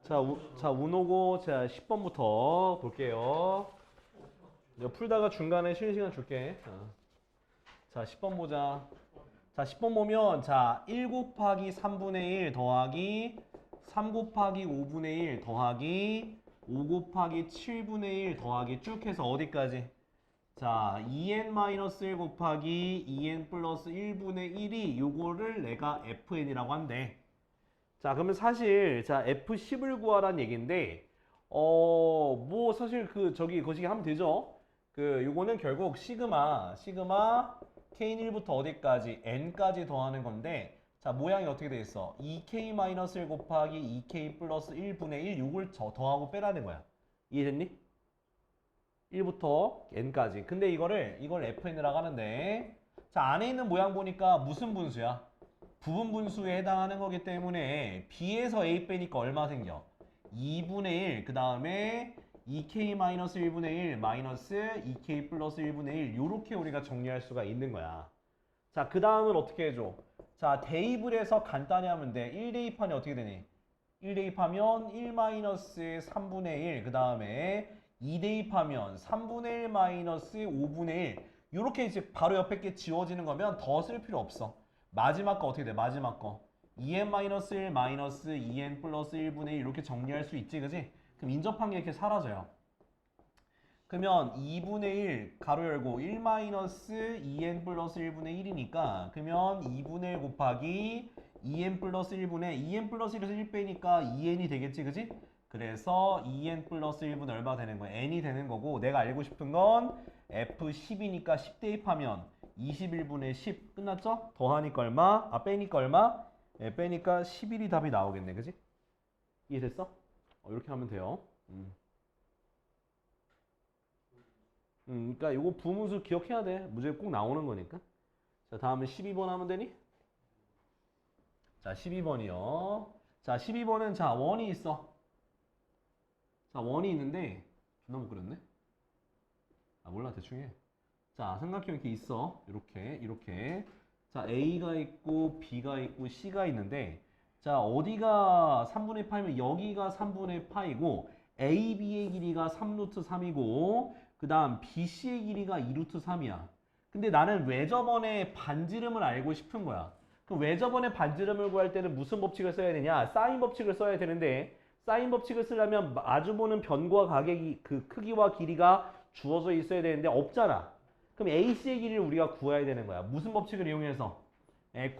자, 운오고, 자, 10번부터 볼게요. 이거 풀다가 중간에 쉬는 시간 줄게. 자, 10번 보자. 자, 10번 보면, 자, 1 곱하기 3분의 1 더하기 3 곱하기 5분의 1 더하기 5 곱하기 7분의 1 더하기 쭉 해서 어디까지? 자, 2n-1 곱하기 2n 플러스 1분의 1이 요거를 내가 fn이라고 한대. 자, 그러면 사실 자 F10을 구하란 얘기인데 뭐 사실 거시기 하면 되죠. 요거는 결국 시그마 K1부터 어디까지 n까지 더하는 건데 자, 모양이 어떻게 돼 있어? 2K-1 곱하기 2K 플러스 1분의 1 요걸 더하고 빼라는 거야. 이해됐니? 1부터 n까지. 근데 이걸 fn이라고 하는데 자, 안에 있는 모양 보니까 무슨 분수야? 부분 분수에 해당하는 거기 때문에 b에서 a 빼니까 얼마 생겨? 2분의 1, 그 다음에 2k-1분의 1 마이너스 2k 플러스 1분의 1 요렇게 우리가 정리할 수가 있는 거야. 자, 그 다음은 어떻게 해줘? 자, 대입을 해서 간단히 하면 돼. 1 대입하면 어떻게 되니? 1 대입하면 1 마이너스 3분의 1, 그 다음에 2 대입하면 3분의 1 마이너스 5분의 1 요렇게 이제 바로 옆에 게 지워지는 거면 더 쓸 필요 없어. 마지막 거 어떻게 돼? 마지막 거 2n-1 마이너스 2n 플러스 1분의 1 이렇게 정리할 수 있지, 그지? 그럼 인접한 게 이렇게 사라져요. 그러면 2분의 1 가로 열고 1 마이너스 2n 플러스 1분의 1이니까 그러면 2분의 1 곱하기 2n 플러스 1분의 2n 플러스 1에서 1 빼니까 2n이 되겠지, 그지? 그래서 2n 플러스 1분의 얼마 되는 거야? n이 되는 거고 내가 알고 싶은 건 f10이니까 10 대입하면 21분의 10 끝났죠? 더하니까 얼마? 빼니까 얼마? 빼니까 11이 답이 나오겠네, 그지? 이해됐어? 이렇게 하면 돼요. 그러니까 이거 부문수 기억해야 돼. 문제 꼭 나오는 거니까. 자, 다음에 12번 하면 되니? 자, 12번이요. 자, 12번은 자, 원이 있어. 자, 원이 있는데 존나 못 그렸네? 몰라, 대충 해. 자, 삼각형 이렇게 있어. 이렇게. 자, A가 있고 B가 있고 C가 있는데 자, 어디가 3분의 파이면 여기가 3분의 파이고 AB의 길이가 3루트 3이고 그 다음 BC의 길이가 2루트 3이야. 근데 나는 왜 저번에 반지름을 알고 싶은 거야. 그럼 왜 저번에 반지름을 구할 때는 무슨 법칙을 써야 되냐? 사인 법칙을 써야 되는데 사인 법칙을 쓰려면 마주보는 변과 가격이 크기와 길이가 주어져 있어야 되는데 없잖아. 그럼 AC의 길이를 우리가 구해야 되는 거야. 무슨 법칙을 이용해서?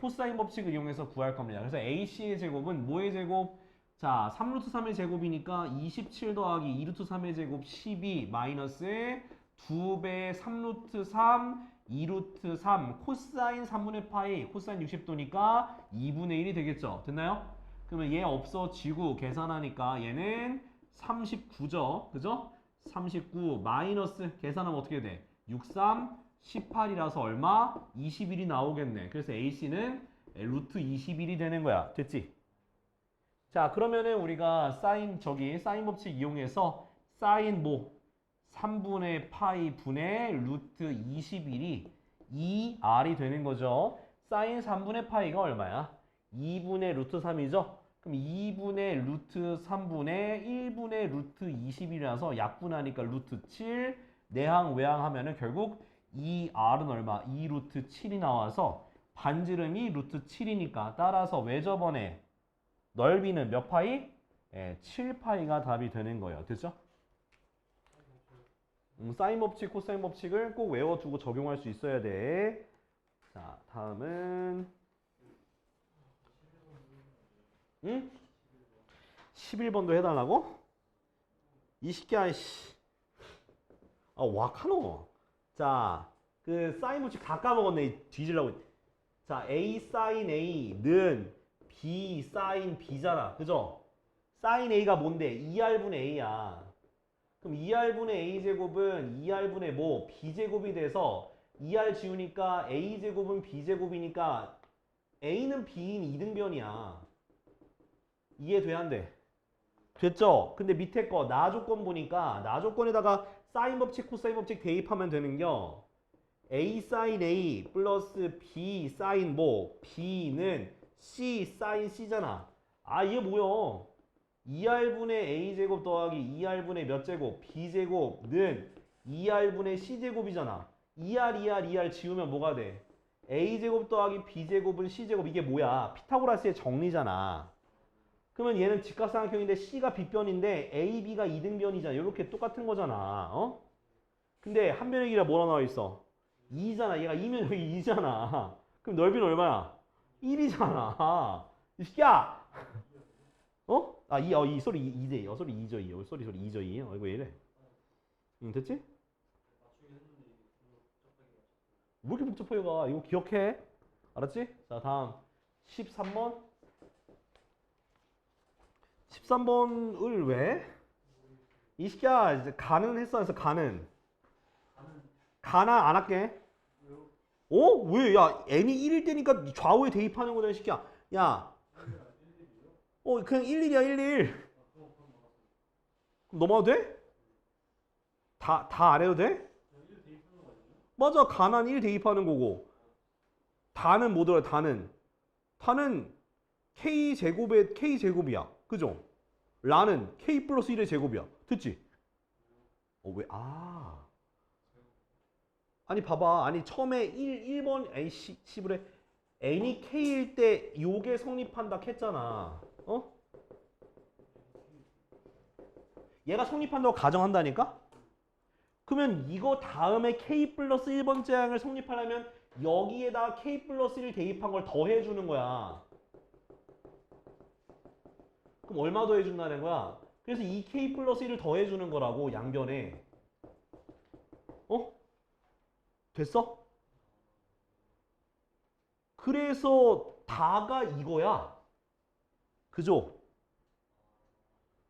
코사인 법칙을 이용해서 구할 겁니다. 그래서 AC의 제곱은 뭐의 제곱? 자, 3루트 3의 제곱이니까 27 더하기 2루트 3의 제곱 12 마이너스 2배 3루트 3 2루트 3 코사인 3분의 파이 코사인 60도니까 2분의 1이 되겠죠. 됐나요? 그러면 얘 없어지고 계산하니까 얘는 39죠. 그죠? 39 마이너스 계산하면 어떻게 돼? 63, 18이라서 얼마? 21이 나오겠네. 그래서 AC는 루트 21이 되는 거야. 됐지? 자, 그러면은 우리가 사인 법칙 이용해서 사인 3분의 파이 분의 루트 21이 2R이 되는 거죠. 사인 3분의 파이가 얼마야? 2분의 루트 3이죠? 그럼 2분의 루트 3분의 1분의 루트 21이라서 약분하니까 루트 7 내항 외항 하면은 결국 2R은 얼마? 2 루트 7이 나와서 반지름이 루트 7이니까 따라서 왜 저번에 넓이는 몇 파이? 7파이가 답이 되는 거예요. 됐죠? 사인 법칙, 코사인 법칙을 꼭 외워두고 적용할 수 있어야 돼. 자, 다음은 11번도 해달라고? 이 새끼야, 씨. 와카노. 자, 사인 법칙 다 까먹었네. 뒤질라고. 자, A 사인 A는 B 사인 B잖아. 그죠? 사인 A가 뭔데? 2R분의 A야. 그럼 2R분의 A제곱은 2R분의 B제곱이 돼서 2R 지우니까 A제곱은 B제곱이니까 A는 B인 이등변이야. 이해돼, 안 돼? 됐죠? 근데 밑에 거 나 조건 보니까 나 조건에다가 사인 법칙, 코사인 법칙 대입하면 되는겨. A 사인 A 플러스 B 사인 B는 C 사인 C잖아. 이게 뭐야? 2R분의 A제곱 더하기 2R분의 몇 제곱? B제곱는 2R분의 C제곱이잖아. 2R 지우면 뭐가 돼? A제곱 더하기 B제곱은 C제곱. 이게 뭐야? 피타고라스의 정리잖아. 그러면 얘는 직각삼각형인데 C가 B변인데 A, B가 이등변이잖아. 이렇게 똑같은 거잖아. 어? 근데 한 변의 길이가 뭐라 나와 있어? 2잖아. 얘가 2면 여기 2잖아. 그럼 넓이는 얼마야? 1이잖아. 이 새끼야! 어? 아, 이 소리 2대. 소리 2죠, 2. 소리 2죠, 2. 이거 왜 이래? 응, 됐지? 왜 이렇게 복잡해, 가? 이거 기억해. 알았지? 자, 다음. 13번. 13번을 왜? 이 새끼야, 이제 가는 했어, 해서 가는. 가나 안 할게. 어? 왜? 야, n이 1일 때니까 좌우에 대입하는 거잖아, 이 새끼야. 야, 그냥 1, 1이야, 1, 1. 그럼 넘어가도 돼? 다 안 해도 돼? 맞아, 가난 1 대입하는 거고. 다는 뭐더라, 다는. 다는 k제곱의 k제곱이야. 그죠? 라는 k 플러스 1의 제곱이야. 됐지? 왜? 아니, 봐봐. 아니, 처음에 1번, 에이, 씨부래. n이 k일 때 요게 성립한다 했잖아. 어? 얘가 성립한다고 가정한다니까? 그러면 이거 다음에 k 플러스 1번째 항을 성립하려면 여기에다 k 플러스 1 대입한 걸 더해주는 거야. 그럼 얼마 더해준다는 거야? 그래서 이 k 플러스 1을 더해주는 거라고, 양변에. 어? 됐어? 그래서 다가 이거야. 그죠?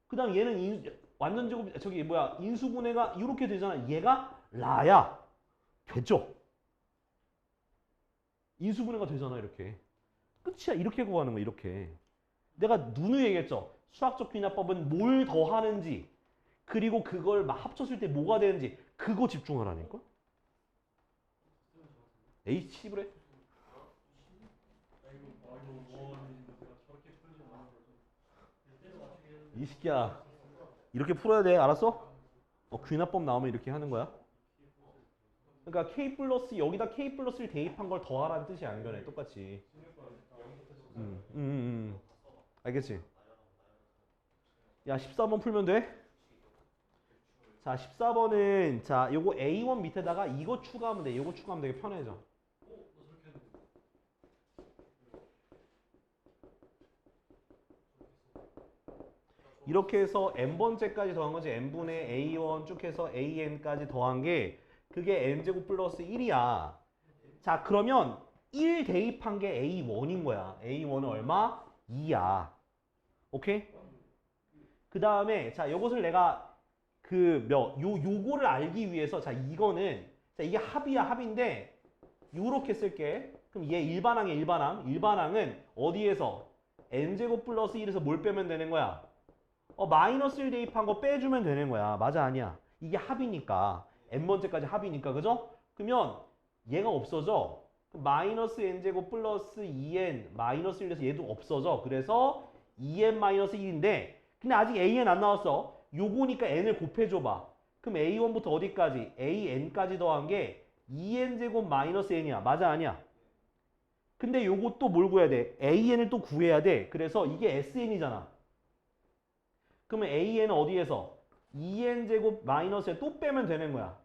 그 다음 얘는 완전 제곱, 저기 뭐야, 인수분해가 이렇게 되잖아. 얘가 라야. 됐죠? 인수분해가 되잖아, 이렇게. 끝이야. 이렇게 구하는 거야, 이렇게. 내가 누누이 얘기했죠. 수학적 귀납법은 뭘 더하는지, 그리고 그걸 막 합쳤을 때 뭐가 되는지, 그거 집중하라니까? 에이, 씨부래. 이 새끼야. 이렇게 풀어야 돼. 알았어? 귀납법 나오면 이렇게 하는 거야. 그러니까 K 플러스, 여기다 K 플러스를 대입한 걸 더하라는 뜻이 안 변해. 똑같이. 알겠지? 야, 14번 풀면 돼? 자, 14번은, 자, 요거 A1 밑에다가 이거 추가하면 돼. 이거 추가하면 되게 편해져. 이렇게 해서 n번째까지 더한 거지. n분의 a1 쭉 해서 an까지 더한 게 그게 n제곱 플러스 1이야. 자, 그러면 1 대입한 게 a1인 거야. a1은 얼마? 2야. 오케이? 그 다음에 자, 요것을 내가 요거를 알기 위해서, 자, 이거는, 자, 이게 합이야, 합인데 요렇게 쓸게. 그럼 얘 일반항이야, 일반항. 일반항은 어디에서? n제곱 플러스 1에서 뭘 빼면 되는 거야? 마이너스 1 대입한 거 빼주면 되는 거야. 맞아, 아니야? 이게 합이니까. n번째까지 합이니까, 그죠? 그러면 얘가 없어져. 마이너스 n제곱 플러스 2n 마이너스 1에서 얘도 없어져. 그래서 2n 마이너스 1인데, 근데 아직 an 안 나왔어. 요거니까 n을 곱해줘봐. 그럼 a1부터 어디까지? an까지 더한 게 2n제곱 마이너스 n이야. 맞아, 아니야? 근데 요거 또 뭘 구해야 돼? an을 또 구해야 돼. 그래서 이게 sn이잖아. 그러면 an은 어디에서? 2n제곱 마이너스에 또 빼면 되는 거야.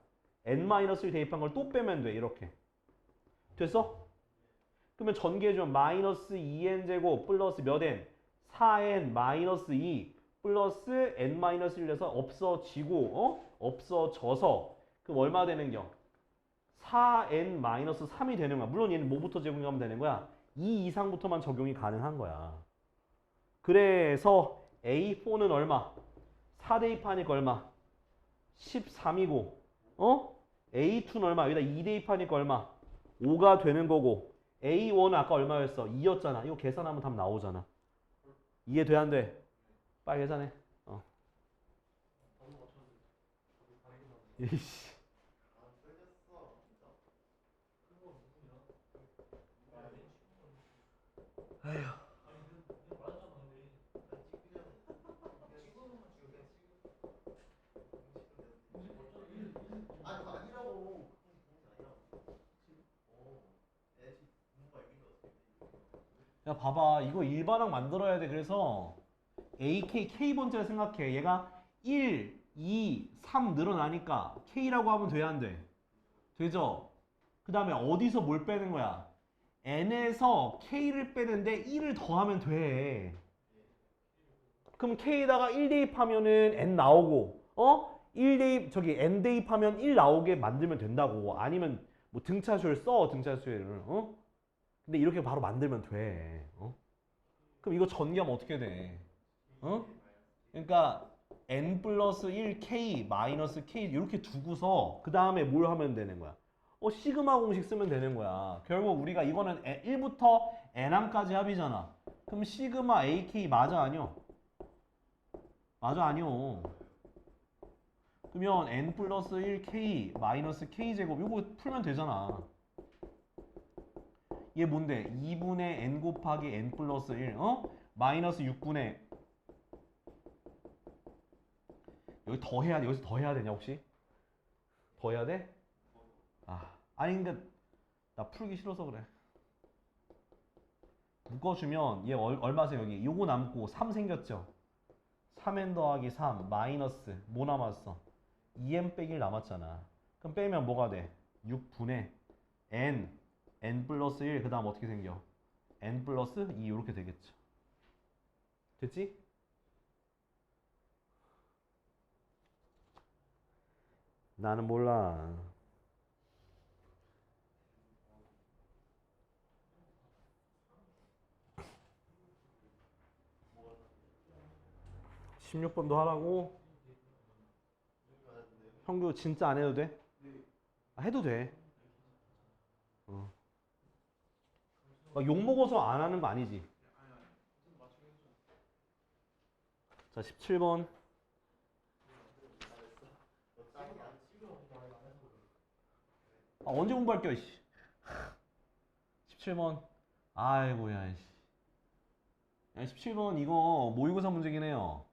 n-1 대입한 걸 또 빼면 돼. 이렇게. 됐어? 그러면 전개해주면 마이너스 2n제곱 플러스 몇 n? 4n 마이너스 2 플러스 n-1에서 없어지고, 없어져서 그럼 얼마 되는겨? 4n-3이 되는 거야. 물론 얘는 뭐부터 적용하면 되는 거야? 2 이상부터만 적용이 가능한 거야. 그래서 A4는 얼마? 4 대입하니까 얼마? 13이고, A2는 얼마? 여기다 2 대입하니까 얼마? 5가 되는 거고, A1은 아까 얼마였어? 2였잖아. 이거 계산하면 답 나오잖아. 이해돼, 안 돼? 빨리 계산해. 이씨. 아휴. 야, 봐봐. 이거 일반항 만들어야 돼. 그래서 AK, K번째를 생각해. 얘가 1, 2, 3 늘어나니까 K라고 하면 돼, 안 돼? 되죠? 그 다음에 어디서 뭘 빼는 거야? N에서 K를 빼는데 1을 더하면 돼. 그럼 K에다가 1 대입하면은 N 나오고, 1 대입, 저기 N 대입하면 1 나오게 만들면 된다고. 아니면 뭐 등차수를 써, 등차수를, 근데 이렇게 바로 만들면 돼. 그럼 이거 전개하면 어떻게 돼? 어? 그러니까 N 플러스 1 K 마이너스 K 이렇게 두고서 그 다음에 뭘 하면 되는 거야? 시그마 공식 쓰면 되는 거야. 결국 우리가 이거는 1부터 N항까지 합이잖아. 그럼 시그마 AK 맞아 아니요? 맞아 아니요? 그러면 N 플러스 1 K 마이너스 K 제곱 이거 풀면 되잖아. 얘 뭔데? 2분의 N 곱하기 N 플러스 1 마이너스 6분의 여기 더 해야 돼? 여기서 더 해야 되냐 혹시? 더 해야 돼? 아니 근데 나 풀기 싫어서 그래. 묶어주면 얘 얼마세요 여기? 요거 남고 3 생겼죠? 3n 더하기 3 마이너스 뭐 남았어? 2n 빼기 1 남았잖아. 그럼 빼면 뭐가 돼? 6분의 n 플러스 1 그 다음 어떻게 생겨? n 플러스 2 이렇게 되겠죠. 됐지? 나는 몰라. 16번도 하라고? 형규 진짜 안 해도 돼? 해도 돼. 막 욕먹어서 안 하는 거 아니지? 자, 17번. 언제 공부할 거야, 씨. 17번. 아이고야, 씨. 야, 17번 이거 모의고사 문제긴 해요.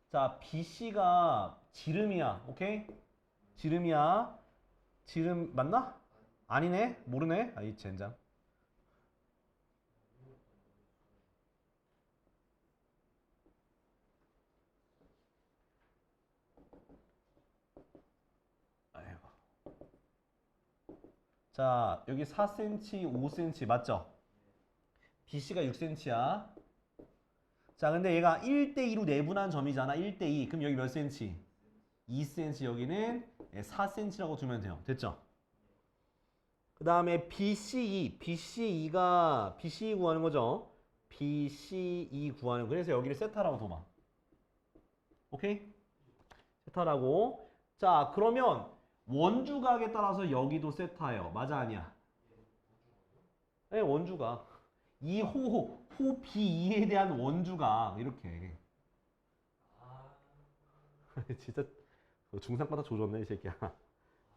자, BC가 지름이야. 오케이? 지름이야. 지름 맞나? 아니네? 모르네? 이 젠장. 아이고. 자, 여기 4cm, 5cm 맞죠? BC가 6cm야. 자, 근데 얘가 1대2로 내분한 점이잖아. 1대2. 그럼 여기 몇 cm? 2cm 여기는 4cm라고 두면 돼요. 됐죠? 그 다음에 BCE 구하는 거죠. BCE 구하는 거. 그래서 여기를 세타라고 둬봐. 오케이? 세타라고. 자, 그러면 원주각에 따라서 여기도 세타예요. 맞아 아니야? 네, 원주각. 이 호 B2에 대한 원주각 이렇게. 진짜 중상과다 조졌네 이 새끼야.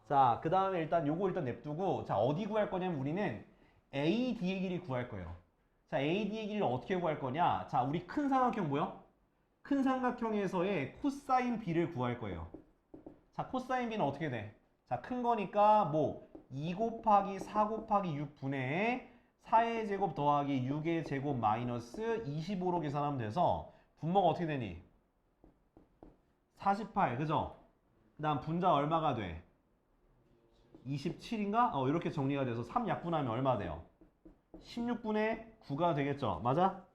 자, 그 다음에 일단 요거 일단 냅두고 자, 어디 구할 거냐면 우리는 AD의 길이 구할 거예요. 자, AD의 길이를 어떻게 구할 거냐? 자, 우리 큰 삼각형 뭐야? 큰 삼각형에서의 코사인 B를 구할 거예요. 자, 코사인 B는 어떻게 돼? 자, 큰 거니까 뭐 2 곱하기 4 곱하기 6분의 4의 제곱 더하기 6의 제곱 마이너스 25로 계산하면 돼서 분모가 어떻게 되니? 48, 그죠? 그 다음 분자 얼마가 돼? 27인가? 이렇게 정리가 돼서 3 약분하면 얼마 돼요? 16분의 9가 되겠죠? 맞아?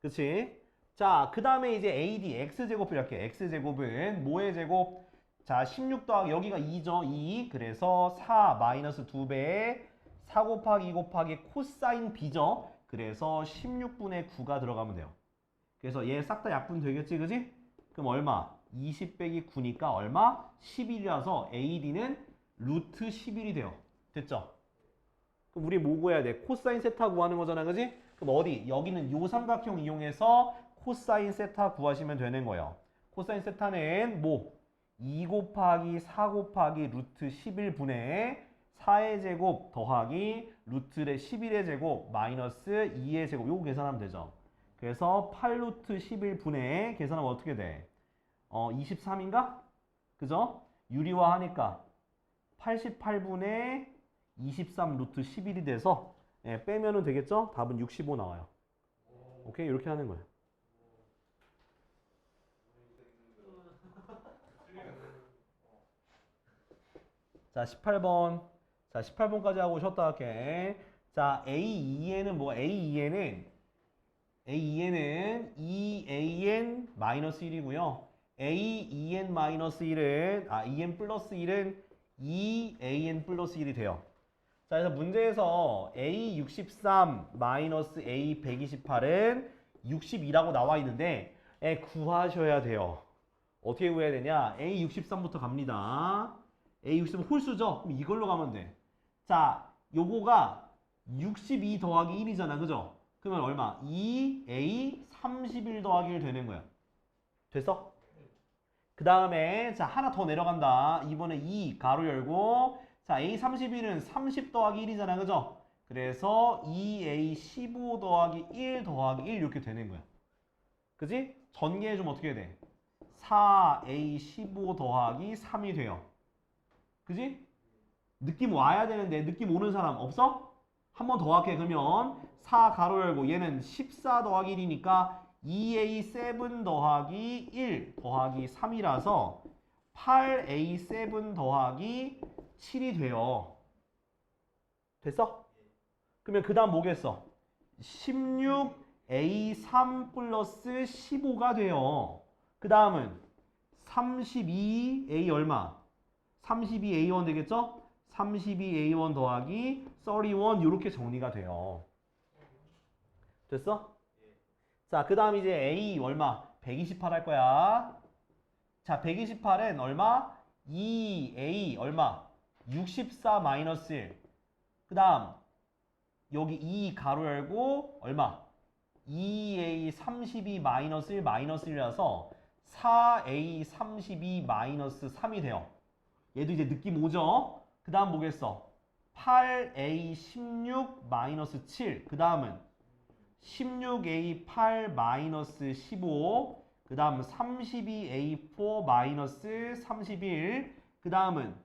그치? 자, 그 다음에 이제 AD, X제곱을 이렇게. X제곱은 뭐의 제곱? 자, 16 더하기 여기가 2죠? 2. 그래서 4 마이너스 2배에 4 곱하기 2 곱하기 코사인 B죠? 그래서 16분의 9가 들어가면 돼요. 그래서 얘 싹 다 약분 되겠지? 그지? 그럼 얼마? 20 빼기 9니까 얼마? 11이라서 AD는 루트 11이 돼요. 됐죠? 그럼 우리 뭐 구해야 돼? 코사인 세타 구하는 거잖아. 그지? 그럼 어디? 여기는 요 삼각형 이용해서 코사인 세타 구하시면 되는 거예요. 코사인 세타는 뭐? 2 곱하기 4 곱하기 루트 11분의 4의 제곱 더하기 루트의 11의 제곱 마이너스 2의 제곱 요거 계산하면 되죠. 그래서 8루트 11분의 계산하면 어떻게 돼? 23인가? 그죠? 유리화 하니까 88분의 23 루트 11이 돼서 예, 빼면은 되겠죠? 답은 65 나와요. 오케이? 이렇게 하는 거예요. 자, 18번. 자, 18번까지 하고 쉬었다 할게. 자, A2에는 뭐, A2에는 2AN-1이고요. A2N-1은, EN 플러스 1은 2AN 플러스 1이 돼요. 자, 그래서 문제에서 A63-A128은 62라고 나와 있는데, 구하셔야 돼요. 어떻게 구해야 되냐? A63부터 갑니다. A63 홀수죠? 그럼 이걸로 가면 돼. 자, 요거가 62 더하기 1이잖아. 그죠? 그러면 얼마? 2A 31 더하기 1 되는 거야. 됐어? 그 다음에 자 하나 더 내려간다. 이번에 2 가로 열고 자 A 31은 30 더하기 1이잖아. 그죠? 그래서 2A 15 더하기 1 더하기 1 이렇게 되는 거야. 그지? 전개해주면 어떻게 돼? 4A 15 더하기 3이 돼요. 그지? 느낌 와야 되는데 느낌 오는 사람 없어? 한 번 더 할게. 그러면 4 가로 열고 얘는 14 더하기 1이니까 2A7 더하기 1 더하기 3이라서 8A7 더하기 7이 돼요. 됐어? 그러면 그 다음 뭐겠어? 16A3 플러스 15가 돼요. 그 다음은 32A 얼마? 32A1 되겠죠? 32A1 더하기 31 이렇게 정리가 돼요. 됐어? 자, 그 다음 이제 A 얼마? 128 할 거야. 자, 128은 얼마? 2A 얼마? 64 마이너스 1. 그 다음 여기 2 가로 열고 얼마? 2A 32 마이너스 1 마이너스 1이라서 4A 32 마이너스 3이 돼요. 얘도 이제 느낌 오죠? 그 다음 뭐겠어? 8A 16 마이너스 7. 그 다음은 16A 8 마이너스 15. 그 다음 32A4 마이너스 31. 그 다음은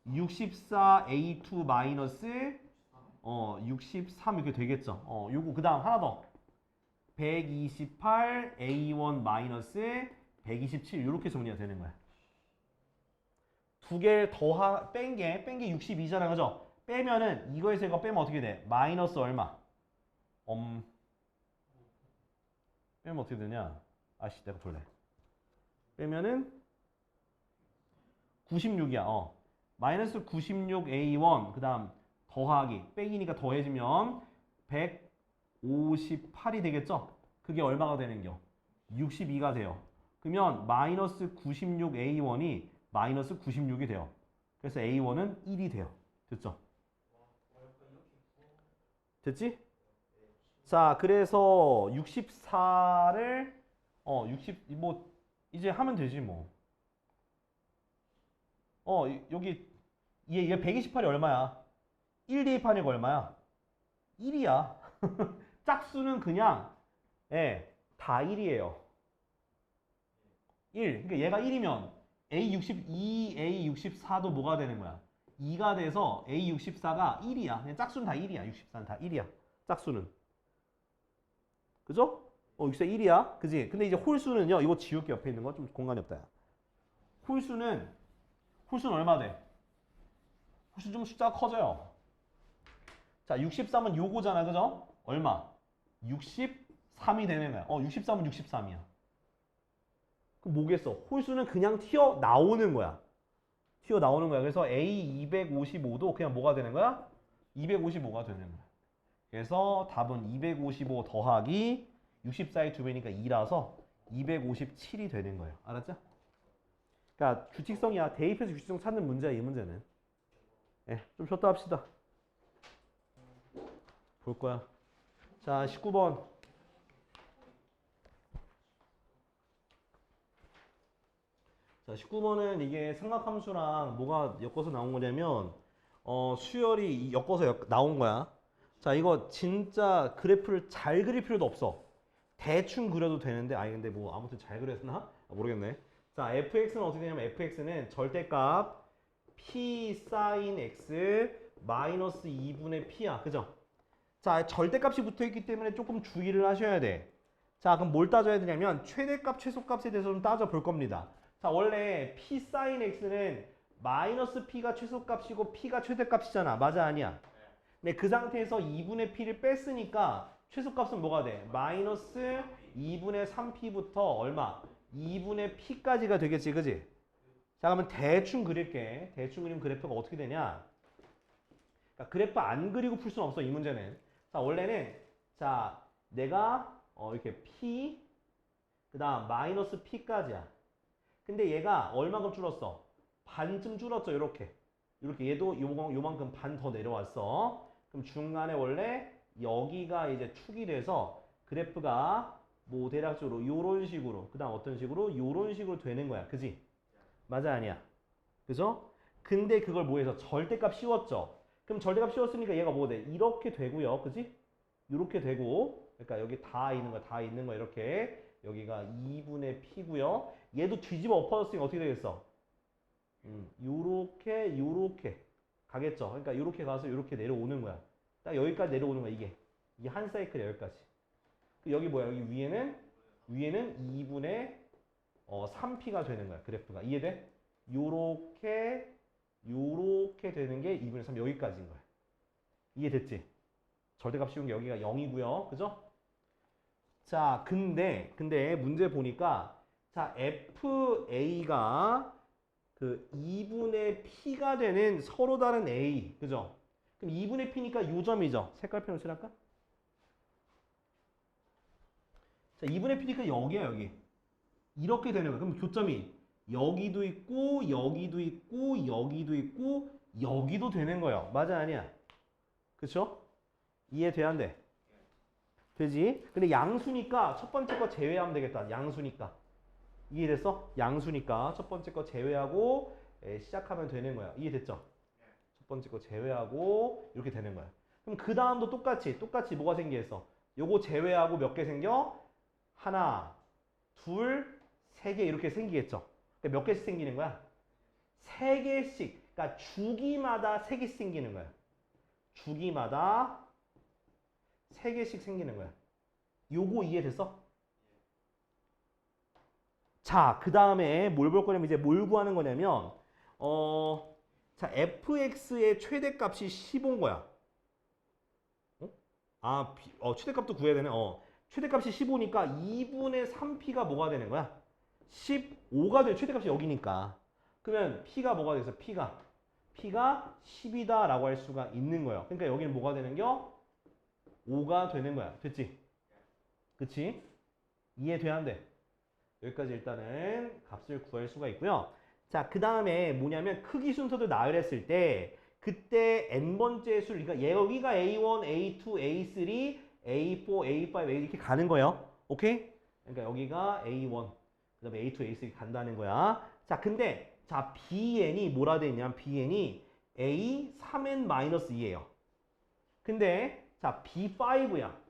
64A2 마이너스 63 이렇게 되겠죠. 요거 그 다음 하나 더. 128A1 마이너스 127 이렇게 정리가 되는 거야. 두 개 더 뺀 게 62잖아. 그죠? 빼면은 이거에서 이거 빼면 어떻게 돼? 마이너스 얼마? 빼면 어떻게 되냐? 아씨 내가 볼래. 빼면은 96이야. 마이너스 96A1 그 다음 더하기 빼기니까 더해지면 158이 되겠죠? 그게 얼마가 되는겨? 62가 돼요. 그러면 마이너스 96A1이 마이너스 96이 돼요. 그래서 A1은 1이 돼요. 됐죠? 됐지? 자, 그래서 64를 60 이제 하면 되지 뭐. 여기 얘 128이 얼마야? 1 대입하니까 얼마야? 1이야. 짝수는 그냥 다 1이에요. 1. 그러니까 얘가 1이면 A62, A64도 뭐가 되는 거야? 2가 돼서 A64가 1이야. 그냥 짝수는 다 1이야. 64는 다 1이야. 짝수는. 그죠? 64 1이야. 그지? 근데 이제 홀수는요. 이거 지울게. 옆에 있는 거 좀 공간이 없다. 홀수는 얼마 돼? 홀수 좀 숫자가 커져요. 자, 63은 요거잖아. 그죠? 얼마? 63이 되는 거야. 63은 63이야. 그럼 뭐겠어? 홀수는 그냥 튀어나오는 거야. 튀어나오는 거야. 그래서 A255도 그냥 뭐가 되는 거야? 255가 되는 거야. 그래서 답은 255 더하기 64의 2배니까 2라서 257이 되는 거예요. 알았죠? 그러니까 규칙성이야. 대입해서 규칙성 찾는 문제야. 이 문제는. 좀 쉬었다 합시다. 볼 거야. 자, 19번. 자, 19번은 이게 삼각함수랑 뭐가 엮어서 나온 거냐면 수열이 엮어서 나온 거야. 자, 이거 진짜 그래프를 잘 그릴 필요도 없어. 대충 그려도 되는데 근데 뭐 아무튼 잘 그렸나? 모르겠네. 자, fx는 어떻게 되냐면 fx는 절대값 p sin x 마이너스 2분의 p야. 그죠? 자, 절대값이 붙어있기 때문에 조금 주의를 하셔야 돼. 자, 그럼 뭘 따져야 되냐면 최대값, 최소값에 대해서 좀 따져볼 겁니다. 자, 원래 P sin X는 마이너스 P가 최소값이고 P가 최대값이잖아. 맞아, 아니야? 근데 그 상태에서 2분의 P를 뺐으니까 최소값은 뭐가 돼? 마이너스 2분의 3P부터 얼마? 2분의 P까지가 되겠지, 그지? 자, 그러면 대충 그릴게. 대충 그리면 그래프가 어떻게 되냐? 그러니까 그래프 안 그리고 풀 수는 없어, 이 문제는. 자, 원래는 자, 내가 이렇게 P 그 다음 마이너스 P까지야. 근데 얘가 얼마큼 줄었어? 반쯤 줄었죠, 이렇게. 이렇게 얘도 요만큼 반 더 내려왔어. 그럼 중간에 원래 여기가 이제 축이 돼서 그래프가 뭐 대략적으로 요런 식으로, 그 다음 어떤 식으로? 요런 식으로 되는 거야. 그지? 맞아, 아니야? 그죠? 근데 그걸 뭐 해서 절대값 씌웠죠? 그럼 절대값 씌웠으니까 얘가 뭐 돼? 이렇게 되고요. 그지? 이렇게 되고, 그러니까 여기 다 있는 거야. 다 있는 거야. 이렇게. 여기가 2분의 P고요. 얘도 뒤집어 엎어졌으니까 어떻게 되겠어? 요렇게 가겠죠. 그러니까 요렇게 가서 요렇게 내려오는 거야. 딱 여기까지 내려오는 거야, 이게. 이게 한 사이클이야, 여기까지. 여기 뭐야? 여기 위에는 2분의 3P가 되는 거야, 그래프가. 이해돼? 요렇게 되는 게 2분의 3 여기까지인 거야. 이해됐지? 절대값 씌운 게 여기가 0이고요. 그죠? 자, 근데 문제 보니까 자, FA가 그 2분의 P가 되는 서로 다른 A. 그죠? 그럼 2분의 P니까 요점이죠. 색깔 표현 칠할까? 자, 2분의 P니까 여기야, 여기. 이렇게 되는 거야. 그럼 교점이 여기도 있고, 여기도 있고, 여기도 있고, 여기도 되는 거예요. 맞아, 아니야? 그쵸? 이해돼야 안 돼? 되지? 근데 양수니까 첫 번째 거 제외하면 되겠다. 양수니까. 이해됐어? 양수니까 첫 번째 거 제외하고 시작하면 되는 거야. 이해됐죠? 첫 번째 거 제외하고 이렇게 되는 거야. 그럼 그 다음도 똑같이 뭐가 생기겠어? 요거 제외하고 몇 개 생겨? 하나, 둘, 세 개 이렇게 생기겠죠? 그러니까 몇 개씩 생기는 거야? 세 개씩. 그러니까 주기마다 세 개씩 생기는 거야. 주기마다 세 개씩 생기는 거야. 요거 이해됐어? 자, 그 다음에 뭘 볼 거냐면 이제 뭘 구하는 거냐면 자, fx의 최대값이 15인 거야. 최대값도 구해야 되네. 최대값이 15니까 2분의 3p가 뭐가 되는 거야? 15가 돼. 최대값이 여기니까. 그러면 p가 뭐가 돼서 p가 10이다 라고 할 수가 있는 거예요. 그러니까 여기는 뭐가 되는겨? 5가 되는 거야. 됐지? 그치? 이해돼야 안 돼? 여기까지 일단은 값을 구할 수가 있고요. 자, 그 다음에 뭐냐면 크기 순서도 나열했을 때 그때 n번째 술, 그러니까 여기가 A1, A2, A3, A4, A5, A 이렇게 가는 거예요. 오케이? 그러니까 여기가 A1, 그 다음에 A2, A3 간다는 거야. 자, 근데 자 Bn이 뭐라 돼 있냐면 Bn이 A3n-2예요. 근데 자 B5야.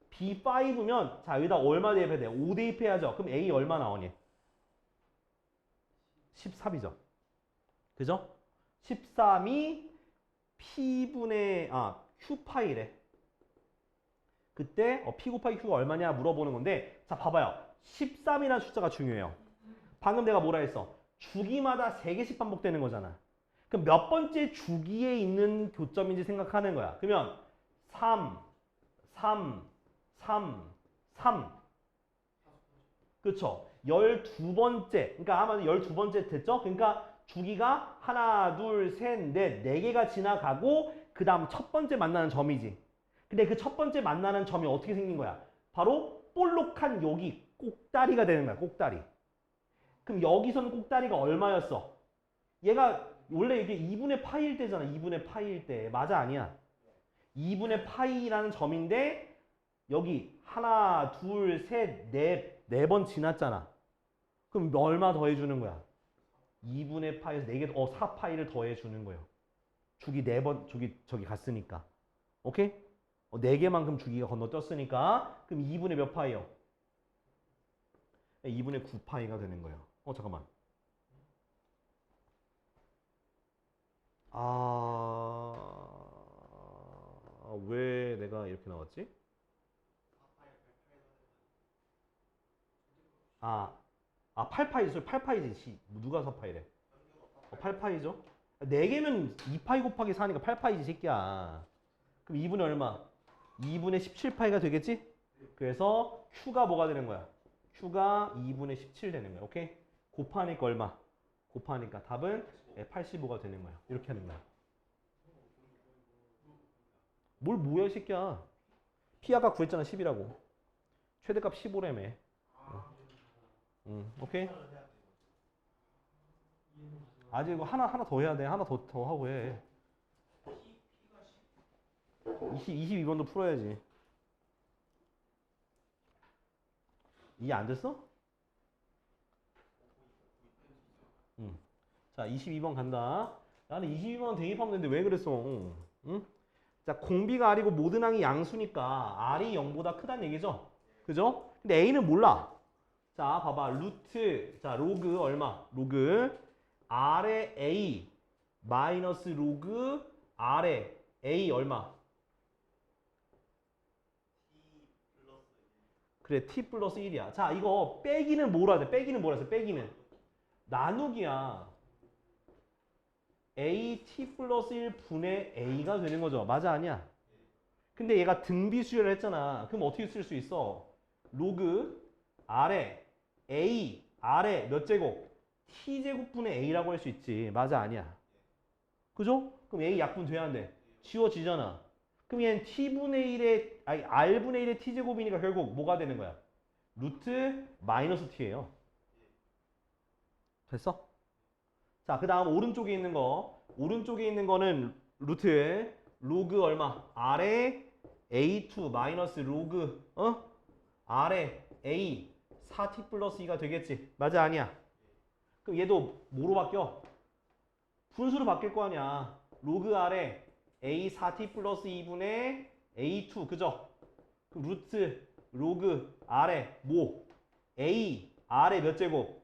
B5면 자 여기다 얼마 대입해야 돼? 5 대입해야죠. 그럼 A 얼마 나오니? 13이죠. 그죠? 13이 P분의 Q파이래. 그때 P 곱하기 Q가 얼마냐 물어보는 건데 자 봐봐요. 13이라는 숫자가 중요해요. 방금 내가 뭐라 했어? 주기마다 3개씩 반복되는 거잖아. 그럼 몇 번째 주기에 있는 교점인지 생각하는 거야. 그러면 3, 3, 3. 그렇죠. 12번째. 그러니까 아마 12번째 됐죠? 그러니까 주기가 하나, 둘, 셋, 넷, 4개가 지나가고 그 다음 첫 번째 만나는 점이지. 근데 그 첫 번째 만나는 점이 어떻게 생긴 거야? 바로 볼록한 여기 꼭다리가 되는 거야. 꼭다리. 그럼 여기서는 꼭다리가 얼마였어? 얘가 원래 이게 2분의 파이일 때잖아. 2분의 파이일 때. 맞아, 아니야? 2분의 파이라는 점인데 여기 하나, 둘, 셋, 네 번 지났잖아. 그럼 얼마 더해주는 거야? 2분의 파이에서 4개, 4파이를 더해주는 거예요. 주기 4번, 저기 갔으니까. 오케이? 4개만큼 주기가 건너뛰었으니까. 그럼 2분의 몇 파이요? 2분의 9파이가 되는 거예요. 잠깐만. 왜 내가 이렇게 나왔지? 아, 8파이죠. 8파이지. 누가 4파이래? 8파이죠. 4개면 2파이 곱하기 4니까 8파이지 새끼야. 그럼 2분의 얼마? 2분의 17파이가 되겠지? 그래서 Q가 뭐가 되는 거야? Q가 2분의 17 되는 거야. 오케이? 곱하니까 얼마? 곱하니까 답은 85가 되는 거야. 이렇게 하는 거야. 뭘 뭐야 이 새끼야. P 아까 구했잖아 10이라고. 최대값 15라며. 오케이? 아직 이거 하나 더 해야 돼. 하나 더 하고 해. 22번도 풀어야지. 이해 안 됐어? 자, 22번 간다. 나는 22번 대입하면 되는데 왜 그랬어? 응? 자, 공비가 R이고 모든 항이 양수니까 R이 0보다 크다는 얘기죠? 그죠? 근데 A는 몰라. 자, 봐봐. 루트, 자, 로그 얼마? 로그 R의 A 마이너스 로그 R의 A 얼마? 그래, T 플러스 1이야. 자, 이거 빼기는 뭐라 돼? 빼기는 뭐라 해? 빼기는 나누기야. A T 플러스 1 분의 A가 되는 거죠. 맞아, 아니야? 근데 얘가 등비수열을 했잖아. 그럼 어떻게 쓸 수 있어? 로그 R의 A, R의 몇 제곱? T제곱분의 A라고 할 수 있지. 맞아, 아니야? 그죠? 그럼 A 약분 돼야 안 돼? 지워지잖아. 그럼 얘는 T분의 1의, 아니, R분의 1의 T제곱이니까 결국 뭐가 되는 거야? 루트 마이너스 T예요. 됐어? 자, 그 다음 오른쪽에 있는 거. 오른쪽에 있는 거는 루트에 로그 얼마? R의 A2 마이너스 로그, R의 A 4T 플러스 2가 되겠지. 맞아, 아니야? 그럼 얘도 뭐로 바뀌어? 분수로 바뀔 거 아니야. 로그 R의 A 4T 플러스 2분의 A2, 그죠? 그럼 루트 로그 R의 뭐? A R의 몇 제곱?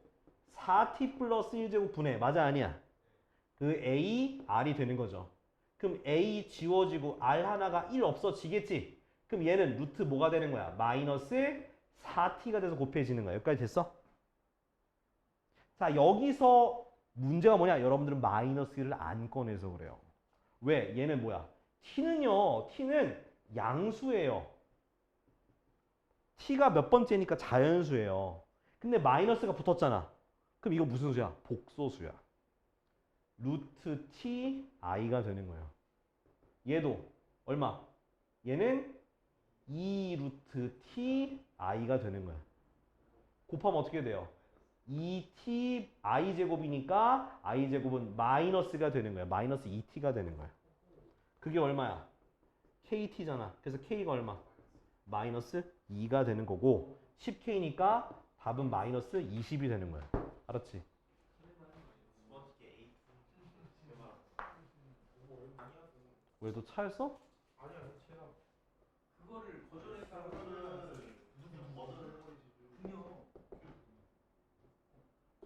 4T 플러스 1제곱 분의, 맞아, 아니야? 그 A R이 되는 거죠. 그럼 A 지워지고 R 하나가 1 없어지겠지? 그럼 얘는 루트 뭐가 되는 거야? 마이너스 4T가 돼서 곱해지는 거야. 여기까지 됐어? 자, 여기서 문제가 뭐냐? 여러분들은 마이너스를 안 꺼내서 그래요. 왜? 얘는 뭐야? T는요, T는 양수예요. T가 몇 번째니까 자연수예요. 근데 마이너스가 붙었잖아. 그럼 이거 무슨 수야? 복소수야. 루트 T I가 되는 거예요. 얘도 얼마? 얘는 2 루트 T I가 되는 거야. 곱하면 어떻게 돼요? 2t I 제곱이니까 I 제곱은 마이너스가 되는 거야. 마이너스 2t가 되는 거야. 그게 얼마야? KT잖아. 그래서 K가 얼마? 마이너스 2가 되는 거고 10K니까 답은 마이너스 20이 되는 거야. 알았지? 왜 너 차였어? 아니야, 제가 그거를 거절했다고는 무슨 그냥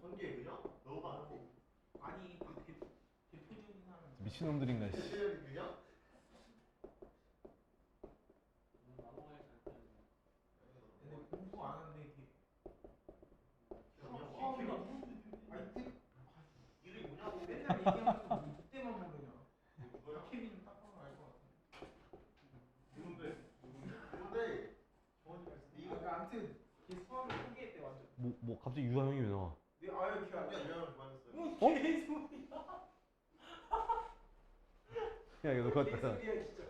전개 그냥? 너무 많고 아니 그 대표적인 사람 미친놈들인가 씨. 대표적인 그냥? 근데 공부 안 하는데 이렇게 아니 이름이 뭐냐고 맨날 얘기하면서 뭐 그때만 모르냐. 케빈은 딱 보면 알 것 같아. 누군데? 그러니까 아무튼 걔 수학을 포기했대 완전. 뭐 갑자기 유아형이 왜 나와? 내 아유 걔 우리가 아니야. 유명한 좋아했어요 어? 개소리야. 야 이거 그거 같다. 개소리야 진짜.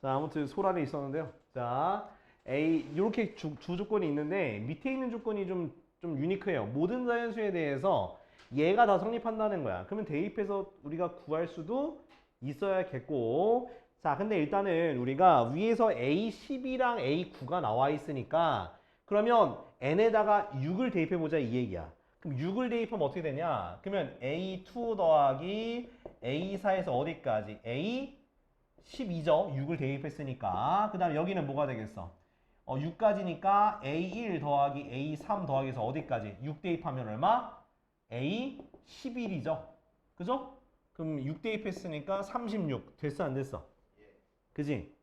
자, 아무튼 소란이 있었는데요. 자, A 이렇게 두 조건이 있는데 밑에 있는 조건이 좀 유니크해요. 모든 자연수에 대해서 얘가 다 성립한다는 거야. 그러면 대입해서 우리가 구할 수도 있어야겠고. 자, 근데 일단은 우리가 위에서 A10이랑 A9가 나와 있으니까 그러면 n에다가 6을 대입해 보자 이 얘기야. 그럼 6을 대입하면 어떻게 되냐? 그러면 A2 더하기 A4에서 어디까지? A12죠. 6을 대입했으니까. 그 다음에 여기는 뭐가 되겠어? 6까지니까 A1 더하기 A3 더하기해서 어디까지? 6 대입하면 얼마? A11이죠. 그죠? 그럼 6 대입했으니까 36. 됐어 안 됐어? 그지?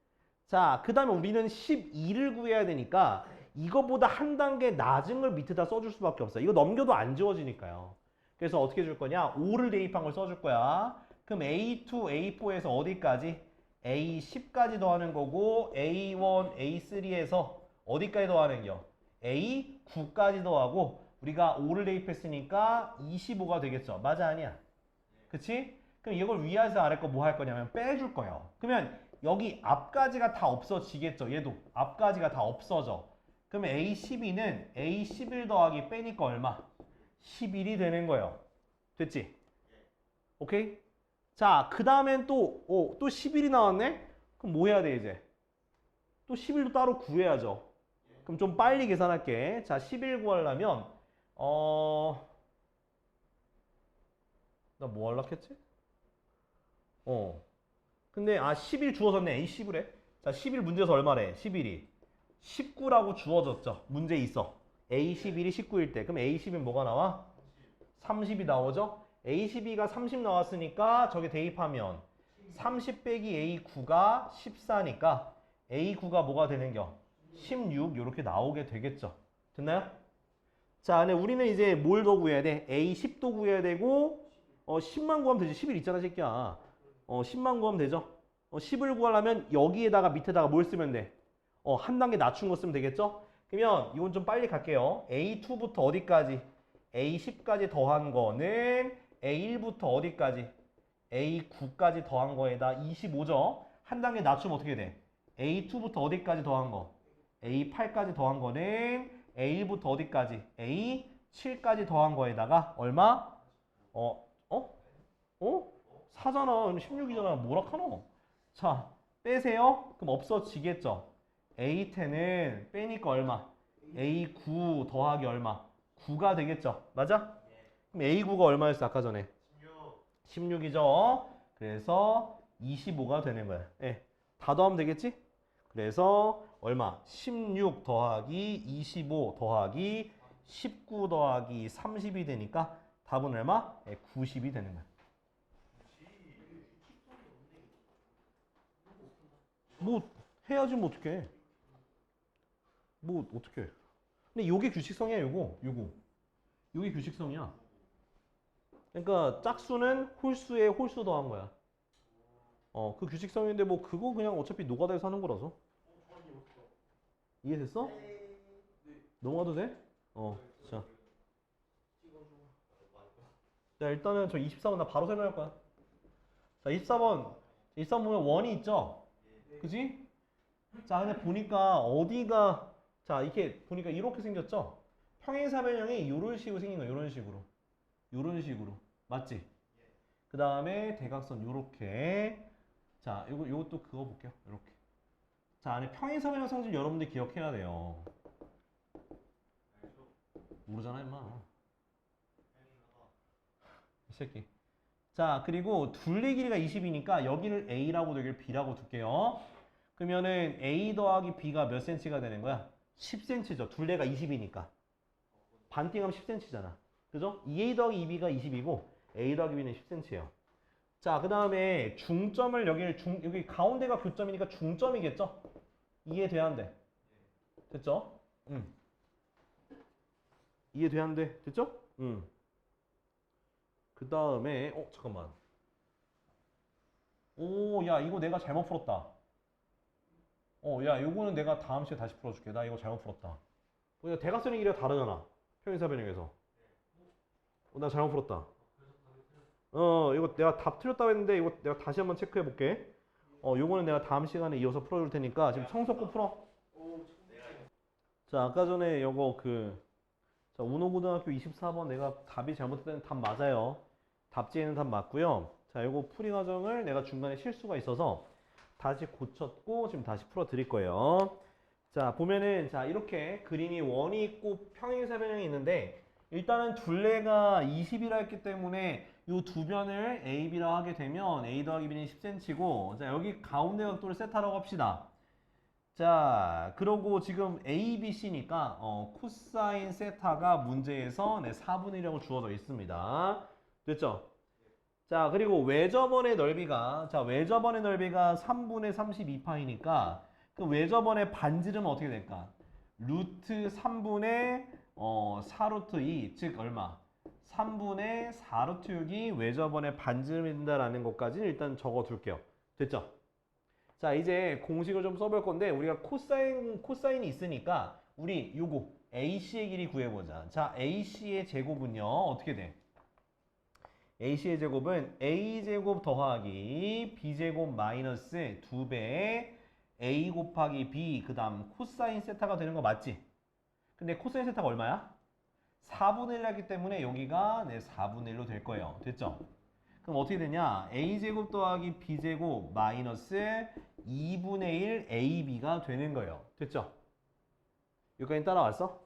자, 그 다음에 우리는 12를 구해야 되니까 이거보다 한 단계 낮은 걸 밑에다 써줄 수밖에 없어. 이거 넘겨도 안 지워지니까요. 그래서 어떻게 줄 거냐? 5를 대입한 걸 써줄 거야. 그럼 A2, A4에서 어디까지? A10까지 더하는 거고 A1, A3에서 어디까지 더하는 겨? A9까지 더하고 우리가 5를 대입했으니까 25가 되겠죠. 맞아 아니야? 그치? 그럼 이걸 위에서 아래 거 뭐 할 거냐면 빼줄 거예요. 그러면 여기 앞까지가 다 없어지겠죠. 얘도 앞까지가 다 없어져. 그러면 A12는 A11 더하기 빼니까 얼마? 11이 되는 거예요. 됐지? 오케이? 자, 그 다음엔 또 11이 나왔네? 그럼 뭐 해야 돼, 이제? 또 11도 따로 구해야죠. 그럼 좀 빨리 계산할게. 자, 11 구하려면, 나 뭐 하려고 했지? 근데, 11 주어졌네. A10을 해. 자, 11 문제에서 얼마래? 11이. 19라고 주어졌죠. 문제 있어. A11이 19일 때. 그럼 A10은 뭐가 나와? 30이 나오죠? A12가 30 나왔으니까 저게 대입하면 30 빼기 A9가 14니까 A9가 뭐가 되는겨? 16 이렇게 나오게 되겠죠. 됐나요? 자, 근데 우리는 이제 뭘 더 구해야 돼? A10도 구해야 되고 10만 구하면 되지. 11 있잖아, 새끼야. 10만 구하면 되죠. 10을 구하려면 여기에다가 밑에다가 뭘 쓰면 돼? 한 단계 낮춘 거 쓰면 되겠죠? 그러면 이건 좀 빨리 갈게요. A2부터 어디까지? A10까지 더한 거는 A1부터 어디까지? A9까지 더한 거에다 25죠? 한 단계 낮추면 어떻게 돼? A2부터 어디까지 더한 거? A8까지 더한 거는 A1부터 어디까지? A7까지 더한 거에다가 얼마? 4잖아. 그럼 16이잖아. 뭐라 카노? 자, 빼세요. 그럼 없어지겠죠? A10은 빼니까 얼마? A9 더하기 얼마? 9가 되겠죠? 맞아? 그럼 A9가 얼마였어? 아까 전에? 16이죠? 그래서 25가 되는 거야. 예. 다 더하면 되겠지? 그래서 얼마? 16 더하기 25 더하기 19 더하기 30이 되니까 답은 얼마? 90이 되는 거야. 뭐 해야지 뭐 어떡해. 뭐 어떡해. 근데 요게 규칙성이야. 요게 규칙성이야. 그러니까 짝수는 홀수에 홀수 더한 거야. 그 규칙성인데 뭐 그거 그냥 어차피 노가다에서 하는 거라서. 이해됐어? 넘어가도 돼? 자. 자, 일단은 저 24번 나 바로 설명할 거야. 자, 24번 보면 원이 있죠? 그지? 자, 근데 보니까 어디가, 자, 이렇게 보니까 이렇게 생겼죠? 평행사변형이 이런 식으로 생긴 거야. 이런 식으로. 맞지? 그 다음에 대각선 요렇게. 자, 요것도 그거 볼게요. 요렇게. 자, 안에 평행사변형 성질 여러분들 기억해야 돼요. 모르잖아, 임마. 이 새끼. 자, 그리고 둘레 길이가 20이니까 여기를 A라고 여기를 B라고 둘게요. 그러면은 A 더하기 B가 몇 cm가 되는 거야? 10cm죠. 둘레가 20이니까. 반띵하면 10cm잖아. 그죠? 2A 더하기 2B가 20이고 A 더하기 B는 10cm예요. 자, 그 다음에 중점을 여기 가운데가 교점이니까 중점이겠죠? 이해돼야 안 돼? 됐죠? 이해돼야 안 돼? 됐죠? 그 다음에 잠깐만. 오, 야, 이거 내가 잘못 풀었다. 야, 요거는 내가 다음 시간에 다시 풀어줄게. 나 이거 잘못 풀었다. 대각선의 길이가 다르잖아. 평행사변형에서. 나 잘못 풀었다. 이거 내가 답 틀렸다고 했는데 이거 내가 다시 한번 체크해 볼게. 요거는 내가 다음 시간에 이어서 풀어줄 테니까 지금 청소코 풀어. 자, 아까 전에 요거 자, 운호고등학교 24번 내가 답이 잘못된 답 맞아요. 답지에는 답 맞고요. 자, 요거 풀이 과정을 내가 중간에 실수가 있어서 다시 고쳤고 지금 다시 풀어 드릴 거예요. 자, 보면은 자, 이렇게 그림이 원이 있고 평행사변형이 있는데 일단은 둘레가 20이라 했기 때문에 이 두 변을 A, B라고 하게 되면 A 더하기 B는 10cm고 자, 여기 가운데 각도를 세타라고 합시다. 자, 그러고 지금 A, B, C니까 코사인 세타가 문제에서 4분의 1이라고 주어져 있습니다. 됐죠? 자, 그리고 외접원의 넓이가, 자, 외접원의 넓이가 3분의 32파이니까 그 외접원의 반지름은 어떻게 될까? 루트 3분의 4루트 2, 즉 얼마? 3분의 4루트 6이 외접원의 반지름이 된다라는 것까지 일단 적어둘게요. 됐죠? 자, 이제 공식을 좀 써볼 건데 우리가 코사인이 있으니까 우리 요거 AC의 길이 구해보자. 자, AC의 제곱은요 어떻게 돼? AC의 제곱은 A제곱 더하기 B제곱 마이너스 2배 A 곱하기 B 그 다음 코사인 세타가 되는 거 맞지? 근데 코사인 세타가 얼마야? 4분의 1 하기 때문에 여기가 4분의 1로 될 거예요. 됐죠? 그럼 어떻게 되냐? A제곱 더하기 B제곱 마이너스 2분의 1 AB가 되는 거예요. 됐죠? 여기까지 따라왔어?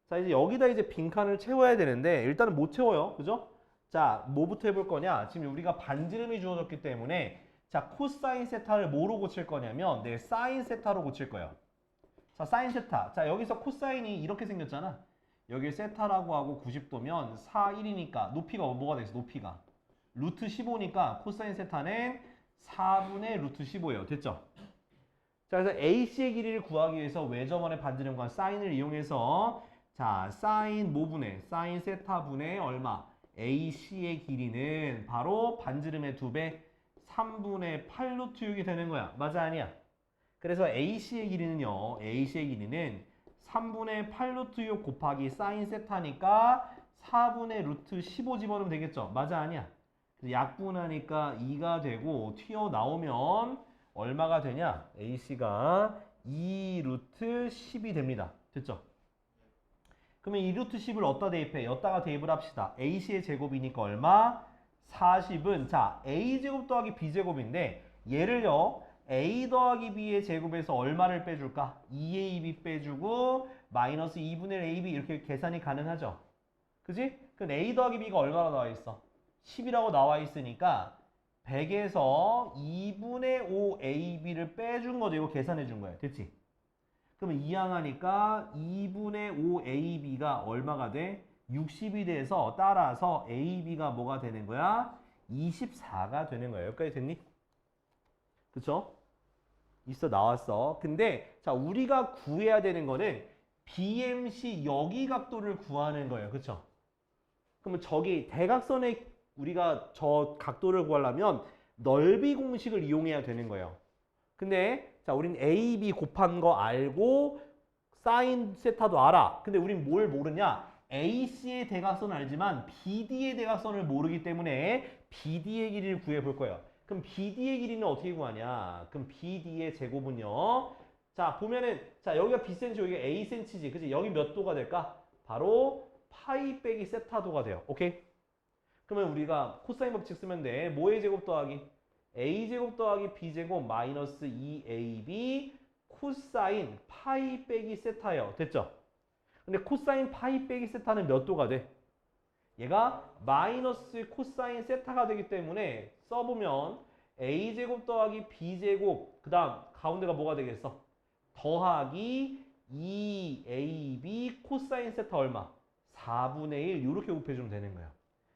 자, 이제 여기다 이제 빈칸을 채워야 되는데 일단은 못 채워요. 그죠? 자, 뭐부터 해볼 거냐? 지금 우리가 반지름이 주어졌기 때문에 자, 코사인 세타를 뭐로 고칠 거냐면 사인 세타로 고칠 거예요. 자, 사인 세타. 자, 여기서 코사인이 이렇게 생겼잖아. 여기 세타라고 하고 90도면 4, 1이니까 높이가 뭐가 되겠어? 높이가. 루트 15니까 코사인 세타는 4분의 루트 15예요. 됐죠? 자, 그래서 AC의 길이를 구하기 위해서 외접원의 반지름과 사인을 이용해서 자, 사인 뭐분의? 사인 세타분의 얼마? AC의 길이는 바로 반지름의 2배 3분의 8 루트 6이 되는 거야. 맞아 아니야? 그래서 AC의 길이는요. AC의 길이는 3분의 8 루트 6 곱하기 사인 세타니까 4분의 루트 15 집어넣으면 되겠죠? 맞아 아니야? 약분하니까 2가 되고 튀어나오면 얼마가 되냐? AC가 2 루트 10이 됩니다. 됐죠? 그러면 2 루트 10을 어디다 대입해? 여기다가 대입을 합시다. AC의 제곱이니까 얼마? 40은 자 A제곱 더하기 B제곱인데 얘를요 A 더하기 B의 제곱에서 얼마를 빼줄까? 2AB 빼주고 마이너스 2분의 1 AB 이렇게 계산이 가능하죠? 그지? 그럼 A 더하기 B가 얼마나 나와 있어? 10이라고 나와 있으니까 100에서 2분의 5 AB를 빼준 거죠. 이거 계산해 준 거예요. 됐지? 그러면 이항하니까 2분의 5 AB가 얼마가 돼? 60이 돼서 따라서 AB가 뭐가 되는 거야? 24가 되는 거예요. 여기까지 됐니? 그쵸? 있어 나왔어. 근데 자 우리가 구해야 되는 거는 BMC 여기 각도를 구하는 거예요. 그쵸? 그러면 저기 대각선의 우리가 저 각도를 구하려면 넓이 공식을 이용해야 되는 거예요. 근데 자 우린 AB 곱한 거 알고 사인 세타도 알아. 근데 우린 뭘 모르냐? AC의 대각선은 알지만 BD의 대각선을 모르기 때문에 BD의 길이를 구해 볼 거예요. 그럼 BD의 길이는 어떻게 구하냐? 그럼 BD의 제곱은요. 자 보면은 자 여기가 Bcm 여기가 Acm지. 그치? 여기 몇 도가 될까? 바로 파이 빼기 세타도가 돼요. 오케이? 그러면 우리가 코사인 법칙 쓰면 돼. 뭐의 제곱 더하기? A제곱 더하기 B제곱 마이너스 2AB 코사인 파이 빼기 세타예요. 됐죠? 근데 코사인 파이 빼기 세타는 몇 도가 돼? 얘가 마이너스 코사인 세타가 되기 때문에 써보면 A제곱 더하기 B제곱 그 다음 가운데가 뭐가 되겠어? 더하기 2AB 코사인 세타 얼마? 4분의 1 이렇게 곱해주면 되는 거야.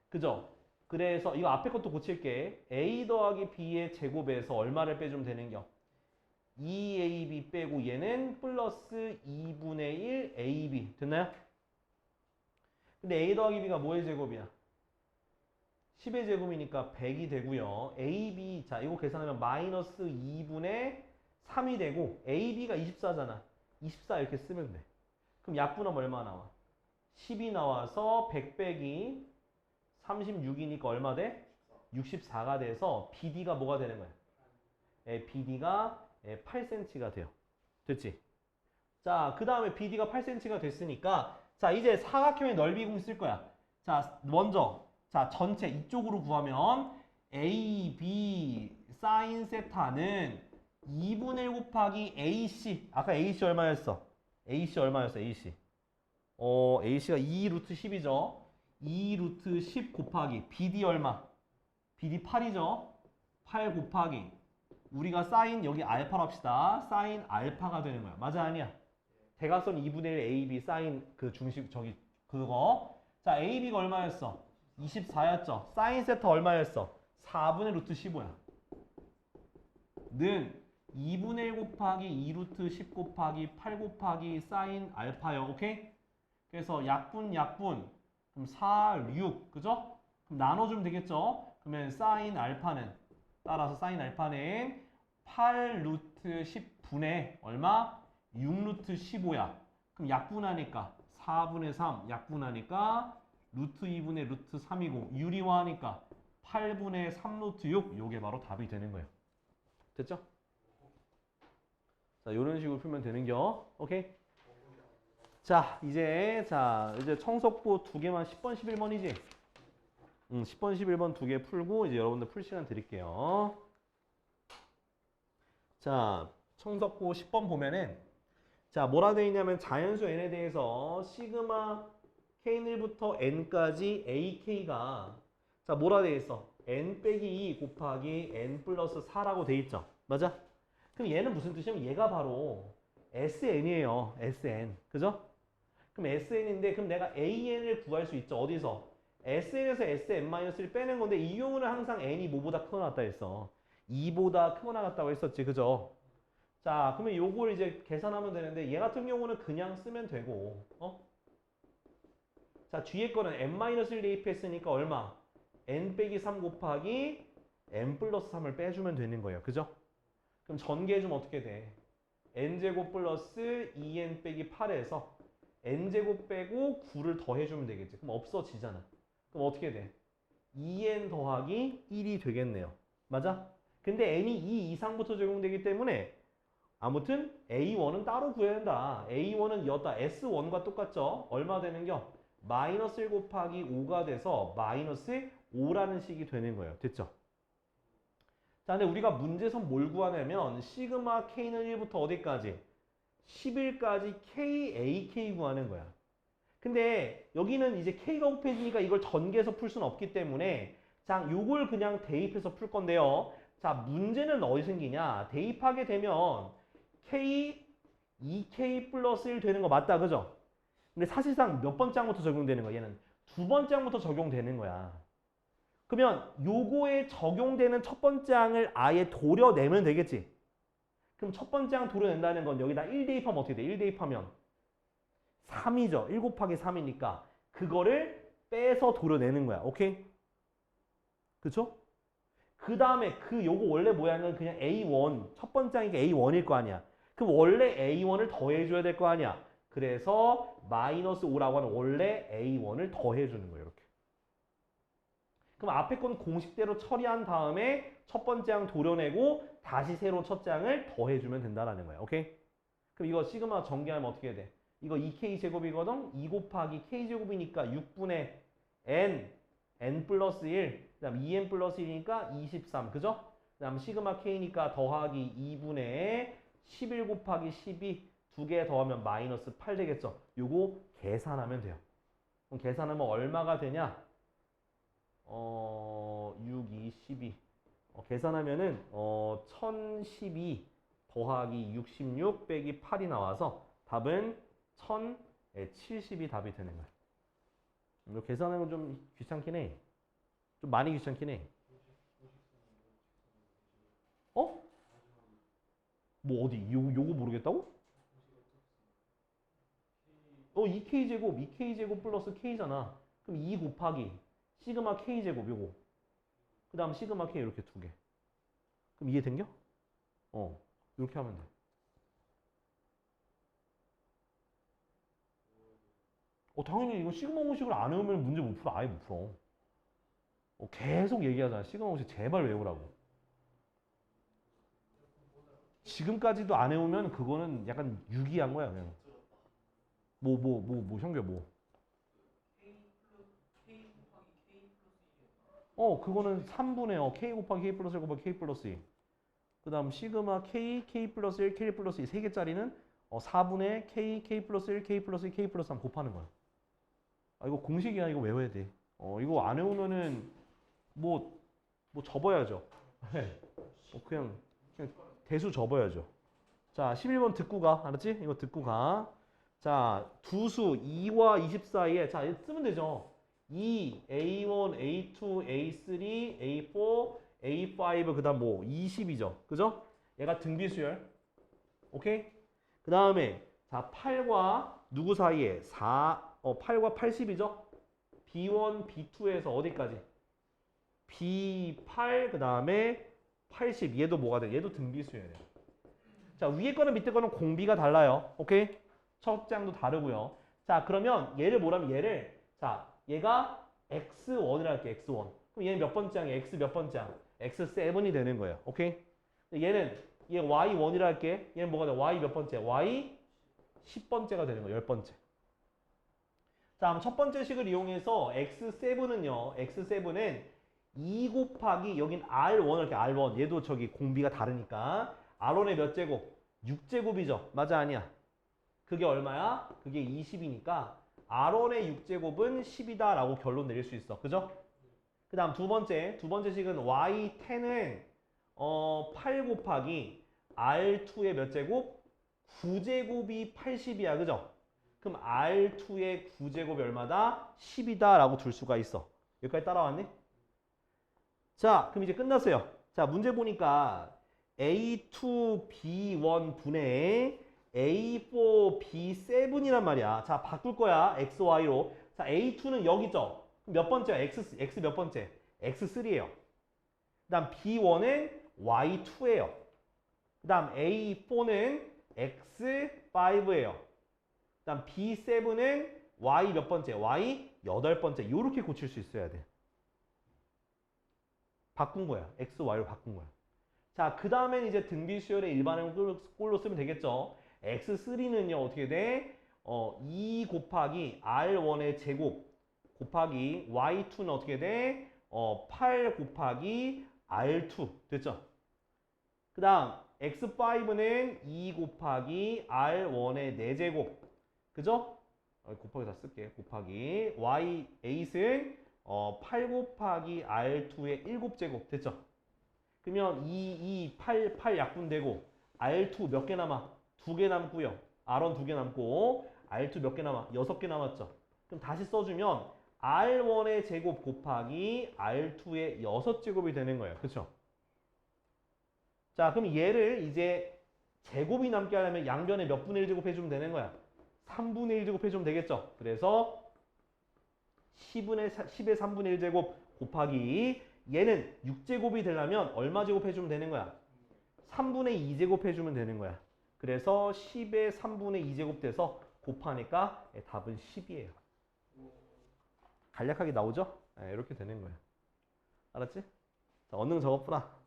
그죠? 그래서 이거 앞에 것도 고칠게. A 더하기 B의 제곱에서 얼마를 빼주면 되는겨? 2AB 빼고 얘는 플러스 2분의 1 AB 됐나요? 근데 A 더하기 B가 뭐의 제곱이야? 10의 제곱이니까 100이 되고요. AB 자 이거 계산하면 마이너스 2분의 3이 되고 AB가 24잖아. 24 이렇게 쓰면 돼. 그럼 약분하면 얼마 나와? 10이 나와서 100 빼기 36이니까 얼마 돼? 64가 돼서 BD가 뭐가 되는 거야? BD가 8cm가 돼요. 됐지? 자, 그 다음에 BD가 8cm가 됐으니까 자, 이제 사각형의 넓이 공 쓸 거야. 자, 먼저 자, 전체 이쪽으로 구하면 AB 사인 세타는 2분의 1 곱하기 AC 아까 AC 얼마였어? AC 얼마였어? AC AC가 2 루트 10이죠. 2 루트 10 곱하기 BD 얼마? BD 8이죠. 8 곱하기 우리가 사인 여기 알파로 합시다. 사인 알파가 되는 거야. 맞아 아니야? 대각선 2분의 1 AB 사인 그 중심 저기 그거 자 AB가 얼마였어? 24였죠. 사인 세타 얼마였어? 4분의 루트 15야. 는 2분의 1 곱하기 2 루트 10 곱하기 8 곱하기 사인 알파요. 오케이? 그래서 약분. 그럼 4, 6. 그죠? 그럼 나눠주면 되겠죠? 그러면 사인 알파는 따라서 사인 알파는 8 루트 10분의 얼마? 6 루트 15야. 그럼 약분하니까 4분의 3 약분하니까 루트 2분의 루트 3이고 유리화하니까 8분의 3 루트 6 요게 바로 답이 되는 거예요. 됐죠? 자, 요런 식으로 풀면 되는겨. 오케이? 자, 이제 청석부 두 개만 10번, 11번이지? 10번, 11번 두 개 풀고 이제 여러분들 풀 시간 드릴게요. 자, 청석부 10번 보면은 자, 뭐라 되어 있냐면 자연수 n에 대해서 시그마 k1부터 n까지 ak가 자, 뭐라 되어 있어? n 빼기 2 곱하기 n 플러스 4라고 되어 있죠. 맞아? 그럼 얘는 무슨 뜻이냐면 얘가 바로 sn이에요. sn. 그죠? 그럼 sn인데 그럼 내가 an을 구할 수 있죠. 어디서? sn에서 sn-1을 빼는 건데 이 경우는 항상 n이 뭐보다 크거나 같다 했어. 2보다 크거나 같다고 했었지. 그죠? 자, 그러면 요걸 이제 계산하면 되는데 얘 같은 경우는 그냥 쓰면 되고 자, 뒤에 거는 n-1을 대입했으니까 얼마? n 빼기 3 곱하기 n 플러스 3을 빼주면 되는 거예요. 그죠? 그럼 전개해주면 어떻게 돼? n제곱 플러스 2n 빼기 8에서 n제곱 빼고 9를 더해주면 되겠지. 그럼 없어지잖아. 그럼 어떻게 돼? 2n 더하기 1이 되겠네요. 맞아? 근데 n이 2 이상부터 적용되기 때문에 아무튼 A1은 따로 구해야 된다. A1은 여다 S1과 똑같죠? 얼마 되는겨? 마이너스 1 곱하기 5가 돼서 마이너스 5라는 식이 되는 거예요. 됐죠? 자, 근데 우리가 문제에서 뭘 구하냐면 시그마 K는 1부터 어디까지? 11까지 KAK 구하는 거야. 근데 여기는 이제 K가 곱해지니까 이걸 전개해서 풀 수는 없기 때문에 자, 요걸 그냥 대입해서 풀 건데요. 자, 문제는 어디 생기냐? 대입하게 되면 K, 2K 플러스 1 되는 거 맞다. 그죠? 근데 사실상 몇 번째 항부터 적용되는 거야? 얘는 두 번째 항부터 적용되는 거야. 그러면 요거에 적용되는 첫 번째 항을 아예 도려내면 되겠지? 그럼 첫 번째 항 도려낸다는 건 여기다 1 대입하면 어떻게 돼? 1 대입하면 3이죠. 1 곱하기 3이니까 그거를 빼서 도려내는 거야. 오케이? 그쵸? 그 다음에 요거 원래 모양은 그냥 A1 첫 번째 항이 A1일 거 아니야. 그럼 원래 A1을 더해줘야 될 거 아니야. 그래서 마이너스 5라고 하는 원래 A1을 더해주는 거예요. 이렇게. 그럼 앞에 건 공식대로 처리한 다음에 첫 번째 항 도려내고 다시 새로 첫째 항을 더해주면 된다라는 거야. 오케이? 그럼 이거 시그마 전개하면 어떻게 돼? 이거 2K 제곱이거든? 2 곱하기 K 제곱이니까 6분의 N 플러스 1, 그 다음 2N 플러스 1이니까 23. 그죠? 그 다음 시그마 K니까 더하기 2분의 11 곱하기 12 두 개 더하면 마이너스 8 되겠죠? 요거 계산하면 돼요. 그럼 계산하면 얼마가 되냐? 6, 2, 12. 계산하면은 1012 더하기 66 빼기 8이 나와서 답은 1070이 답이 되는 거야. 이거 계산하면 좀 귀찮긴 해. 좀 많이 귀찮긴 해. 어? 뭐 어디? 요거 모르겠다고? 2K제곱 플러스 K잖아. 그럼 2 곱하기 시그마 K제곱 요거. 그 다음 시그마 K 이렇게 두 개. 그럼 이해된겨? 이렇게 하면 돼. 당연히 이거 시그마 공식을 안 외우면 문제 못 풀어. 아예 못 풀어. 계속 얘기하잖아. 시그마 공식 제발 외우라고. 지금까지도 안 외우면 그거는 약간 유기한 거야, 그냥. 현규야, 뭐. 그거는 3분의 K 곱하기 K 플러스 1 곱하기 K 플러스 2. 그 다음 시그마 K, K 플러스 1, K 플러스 2 세 개짜리는 4분의 K, K 플러스 1, K 플러스 2, K 플러스 3 곱하는 거야. 이거 공식이야. 이거 외워야 돼. 이거 안 외우면은 뭐 접어야죠. 그냥 대수 접어야죠. 자, 11번 듣고 가. 알았지? 이거 듣고 가. 자, 두수 2와 20 사이에 자, 쓰면 되죠. 2, A1, A2, A3, A4, A5 그 다음 뭐 20이죠. 그죠? 얘가 등비수열. 오케이? 그 다음에 자 8과 누구 사이에 8과 80이죠? B1, B2에서 어디까지? B8 그 다음에 80 얘도 뭐가 돼? 얘도 등비수열이에요. 자 위에 거는 밑에 거는 공비가 달라요. 오케이? 첫 장도 다르고요. 자 그러면 얘를 뭐라면 얘를 자 얘가 X1이라 할게 X1. 그럼 얘는 몇 번째 장이야? X 몇 번째 장? X7이 되는 거예요. 오케이? 얘는 얘 Y1이라 할게. 얘는 뭐가 돼? Y 몇 번째? Y 10번째가 되는 거예요. 10번째. 자 그럼 첫 번째 식을 이용해서 X7은요. X7은 2 곱하기 여긴 R1 이렇게 R1 얘도 저기 공비가 다르니까 R1의 몇 제곱? 6제곱이죠. 맞아 아니야? 그게 얼마야? 그게 20이니까 R1의 6제곱은 10이다 라고 결론 내릴 수 있어. 그죠? 그 다음 두 번째 식은 Y10은 8 곱하기 R2의 몇 제곱? 9제곱이 80이야. 그죠? 그럼 R2의 9제곱이 얼마다? 10이다 라고 둘 수가 있어. 여기까지 따라왔니? 자 그럼 이제 끝났어요. 자 문제 보니까 A2B1 분의 A4B7이란 말이야. 자 바꿀 거야. XY로. 자 A2는 여기죠. 몇 번째야? X 몇 번째? X3예요. 그 다음 B1은 Y2예요. 그 다음 A4는 X5예요. 그 다음 B7은 Y 몇 번째? Y 8번째. 이렇게 고칠 수 있어야 돼. 바꾼 거야. XY로 바꾼 거야. 자, 그 다음엔 이제 등비수열의 일반형꼴로 쓰면 되겠죠. X3는요, 어떻게 돼? 2 곱하기 R1의 제곱 곱하기 Y2는 어떻게 돼? 8 곱하기 R2. 됐죠? 그 다음, X5는 2 곱하기 R1의 4제곱. 그죠? 곱하기 다 쓸게. 곱하기 Y8은 8 곱하기 R2의 7제곱. 됐죠? 그러면 2, 8 약분되고 R2 몇 개 남아? 2개 남고요. R1 2개 남고 R2 몇 개 남아? 6개 남았죠. 그럼 다시 써주면 R1의 제곱 곱하기 R2의 6제곱이 되는 거예요. 그렇죠? 자, 그럼 얘를 이제 제곱이 남게 하려면 양변에 몇 분의 1 제곱해주면 되는 거야? 3분의 1 제곱해주면 되겠죠? 그래서 10의 3분의 1 제곱 곱하기 얘는 6제곱이 되려면 얼마 제곱해주면 되는 거야? 3분의 2 제곱해주면 되는 거야. 그래서 10의 3분의 2 제곱 돼서 곱하니까 답은 10이에요. 간략하게 나오죠? 이렇게 되는 거야. 알았지? 자, 언능 적어 풀어.